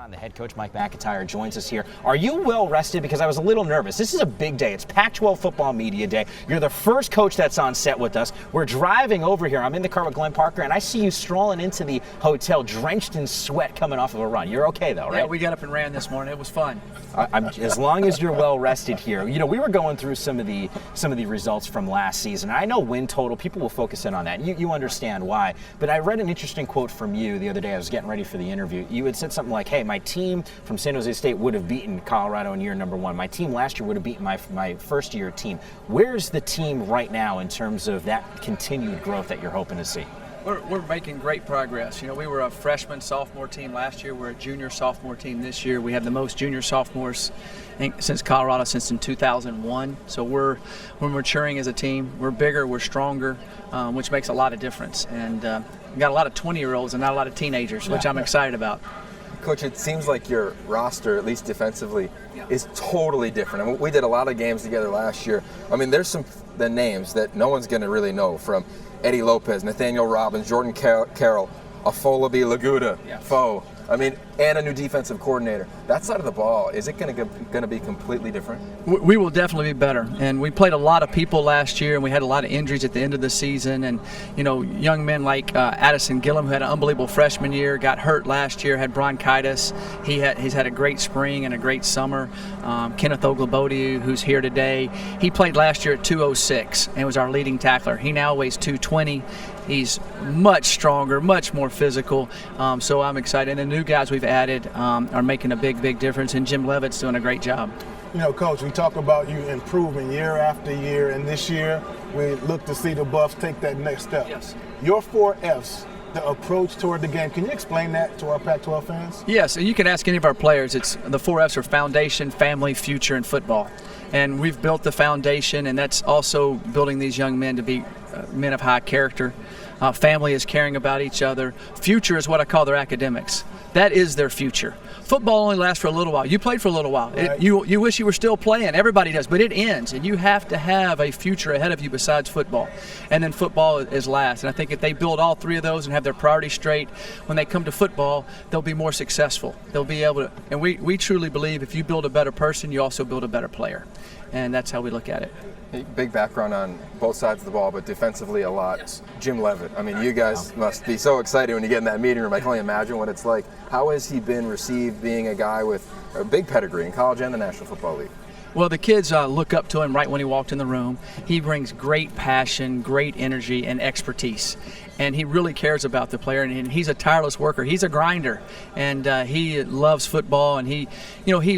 The head coach, Mike MacIntyre, joins us here. Are you well rested? Because I was a little nervous. This is a big day. It's Pac-12 Football Media Day. You're the first coach that's on set with us. We're driving over here. I'm in the car with Glenn Parker, and I see you strolling into the hotel, drenched in sweat, coming off of a run. You're okay, though, right? Yeah, we got up and ran this morning. It was fun. As long as you're well rested here. You know, we were going through some of the results from last season. I know win total. People will focus in on that. You understand why. But I read an interesting quote from you the other day. I was getting ready for the interview. You had said something like, "Hey, my team from San Jose State would have beaten Colorado in year number one. My team last year would have beaten my first year team." Where's the team right now in terms of that continued growth that you're hoping to see? We're making great progress. You know, we were a freshman sophomore team last year. We're a junior sophomore team this year. We have the most junior sophomores since Colorado since in 2001. So we're maturing as a team. We're bigger, we're stronger, which makes a lot of difference. And we got a lot of 20-year-olds and not a lot of teenagers, which I'm excited about. Coach, it seems like your roster, at least defensively, is totally different. I mean, we did a lot of games together last year. I mean, there's the names that no one's going to really know, from Eddie Lopez, Nathaniel Robbins, Jordan Carroll, Afolabi Laguda, Foe. I mean, and a new defensive coordinator. That side of the ball, is it going to be completely different? We will definitely be better. And we played a lot of people last year, and we had a lot of injuries at the end of the season. And, you know, young men like Addison Gillum, who had an unbelievable freshman year, got hurt last year, had bronchitis. He's had a great spring and a great summer. Kenneth Oglebody, who's here today, he played last year at 206 and was our leading tackler. He now weighs 220. He's much stronger, much more physical, so I'm excited. And the new guys we've added are making a big difference, and Jim Levitt's doing a great job. You know, Coach, we talk about you improving year after year, and this year we look to see the Buffs take that next step. Yes. Your 4 F's, the approach toward the game, can you explain that to our Pac-12 fans? Yes, and you can ask any of our players. It's the 4 F's are foundation, family, future, and football. And we've built the foundation, and that's also building these young men to be men of high character. Family is caring about each other. Future is what I call their academics. That is their future. Football only lasts for a little while. You played for a little while. Right. You wish you were still playing. Everybody does, but it ends, and you have to have a future ahead of you besides football. And then football is last. And I think if they build all 3 of those and have their priorities straight, when they come to football, they'll be more successful. They'll be able to. And we truly believe if you build a better person, you also build a better player. And that's how we look at it. Big background on both sides of the ball, but defensively a lot. Yes. Jim Levitt. I mean, you guys must be so excited when you get in that meeting room. I can only imagine what it's like. How has he been received, being a guy with a big pedigree in college and the National Football League? Well, the kids look up to him right when he walked in the room. He brings great passion, great energy, and expertise. And he really cares about the player, and he's a tireless worker. He's a grinder, and he loves football. And he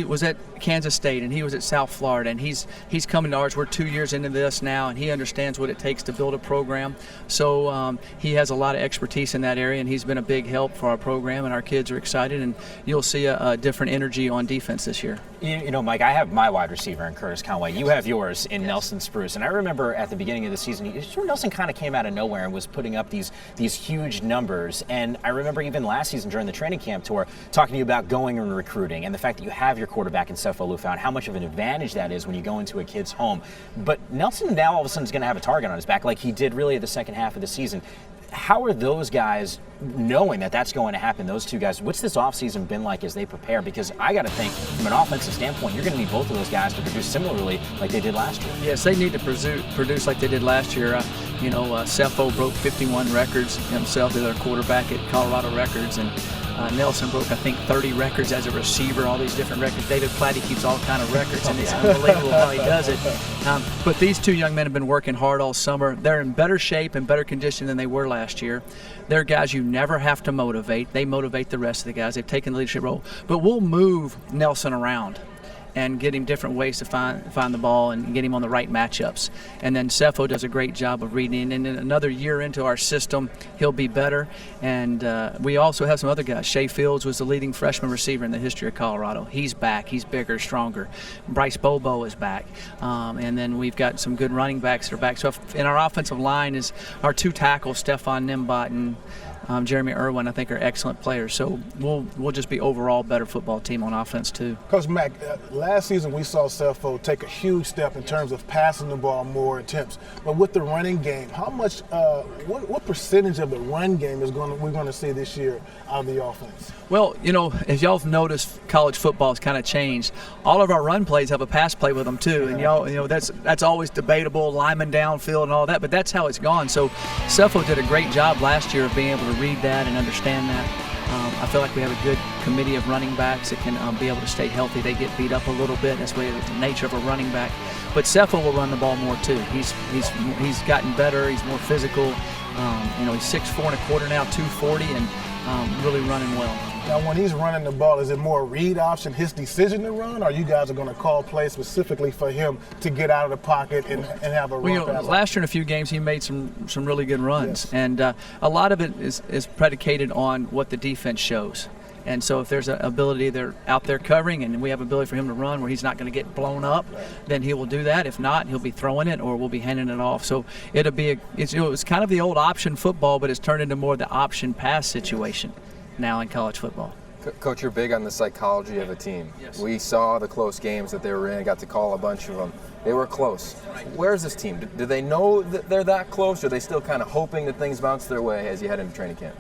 was at Kansas State, and he was at South Florida, and he's coming to ours. We're 2 years into this now, and he understands what it takes to build a program. So he has a lot of expertise in that area, and he's been a big help for our program, and our kids are excited. And you'll see a different energy on defense this year. You know, Mike, I have my wide receiver in Curtis Conway. You have yours in Nelson Spruce. And I remember at the beginning of the season, Nelson kind of came out of nowhere and was putting up these huge numbers. And I remember even last season during the training camp tour talking to you about going and recruiting and the fact that you have your quarterback in Sefo Liufau and how much of an advantage that is when you go into a kid's home. But Nelson now all of a sudden is going to have a target on his back like he did really at the second half of the season. How are those guys knowing that that's going to happen, those 2 guys? What's this offseason been like as they prepare? Because I got to think, from an offensive standpoint, you're going to need both of those guys to produce similarly like they did last year. Yes, they need to produce like they did last year. Sefo broke 51 records himself as their quarterback at Colorado Records, and Nelson broke, I think, 30 records as a receiver, all these different records. David Platty keeps all kind of records, and it's unbelievable how he does it. But these 2 young men have been working hard all summer. They're in better shape and better condition than they were last year. They're guys you never have to motivate. They motivate the rest of the guys. They've taken the leadership role. But we'll move Nelson around and get him different ways to find the ball and get him on the right matchups. And then Sefo does a great job of reading. And in another year into our system, he'll be better. And we also have some other guys. Shea Fields was the leading freshman receiver in the history of Colorado. He's back. He's bigger, stronger. Bryce Bobo is back. And then we've got some good running backs that are back. So in our offensive line is our 2 tackles, Stephon Nimbot and Jeremy Irwin, I think, are excellent players. So we'll just be overall better football team on offense too. Coach Mac, last season we saw Cepho take a huge step in terms of passing the ball more attempts. But with the running game, how much, what percentage of the run game we're going to see this year out of the offense? Well, as y'all have noticed, college football has kind of changed. All of our run plays have a pass play with them too, and that's always debatable, lineman downfield and all that. But that's how it's gone. So Cepho did a great job last year of being able to read that and understand that. I feel like we have a good committee of running backs that can be able to stay healthy. They get beat up a little bit. That's the nature of a running back. But Cepho will run the ball more too. He's gotten better. He's more physical. He's 6'4.25" now, 240, and really running well. Now, when he's running the ball, is it more a read option, his decision to run, or you guys are going to call plays specifically for him to get out of the pocket and have a run pass? Last year in a few games, he made some really good runs. Yes. And a lot of it is predicated on what the defense shows. And so if there's an ability they're out there covering and we have ability for him to run where he's not going to get blown up, then he will do that. If not, he'll be throwing it or we'll be handing it off. So it's kind of the old option football, but it's turned into more the option pass situation now in college football. Coach, you're big on the psychology of a team. Yes. We saw the close games that they were in, got to call a bunch of them. They were close. Where's this team? Do they know that they're that close, or are they still kind of hoping that things bounce their way as you head into training camp?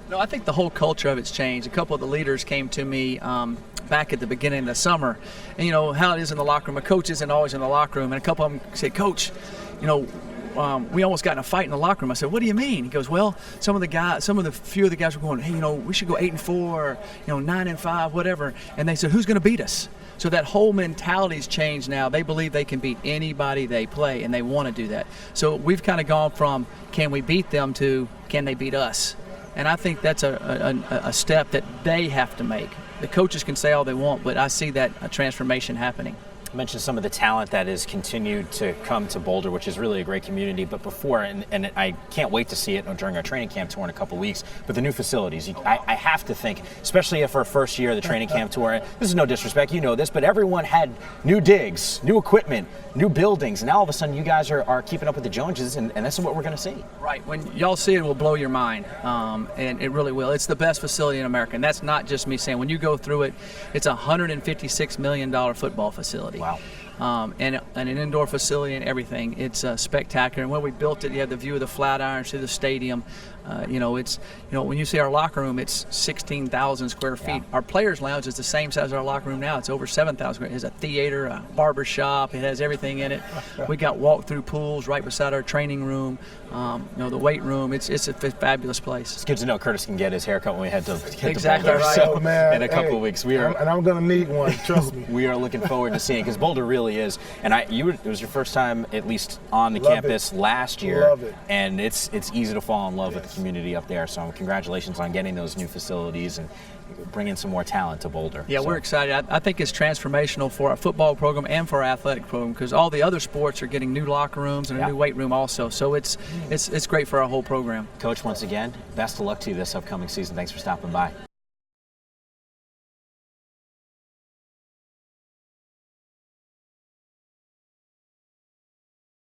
No, I think the whole culture of it's changed. A couple of the leaders came to me back at the beginning of the summer, and how it is in the locker room. A coach isn't always in the locker room, and a couple of them said, "Coach, we almost got in a fight in the locker room." I said, "What do you mean?" He goes, "Well, few of the guys were going, hey, we should go 8-4, or 9-5, whatever." And they said, "Who's going to beat us?" So that whole mentality's changed now. They believe they can beat anybody they play, and they want to do that. So we've kind of gone from can we beat them to can they beat us? And I think that's a step that they have to make. The coaches can say all they want, but I see that a transformation happening. You mentioned some of the talent that has continued to come to Boulder, which is really a great community. But before, and I can't wait to see it during our training camp tour in a couple of weeks, but the new facilities, I have to think, especially for our first year of the training camp tour, this is no disrespect, you know this, but everyone had new digs, new equipment, new buildings, and now all of a sudden you guys are keeping up with the Joneses, and this is what we're going to see. Right. When y'all see it, it will blow your mind, and it really will. It's the best facility in America, and that's not just me saying. When you go through it, it's a $156 million football facility. Wow. And an indoor facility and everything. It's spectacular. And when we built it, you had the view of the Flatirons to the stadium. When you see our locker room, it's 16,000 square feet. Yeah. Our players' lounge is the same size as our locker room now. It's over 7,000 square feet. It has a theater, a barber shop. It has everything in it. We got walk-through pools right beside our training room. The weight room. It's a fabulous place. It's good to know Curtis can get his haircut when we head to exactly Boulder. right. So Oh, man. in a couple of weeks, and I'm going to need one. Trust me. We are looking forward to seeing, because Boulder really is. And it was your first time, at least on the Love campus it. last year. Love it. And it's easy to fall in love with the community up there. So congratulations on getting those new facilities and bringing some more talent to Boulder. Yeah, we're excited. I think it's transformational for our football program and for our athletic program, because all the other sports are getting new locker rooms and a new weight room also. So it's great for our whole program. Coach, once again, best of luck to you this upcoming season. Thanks for stopping by.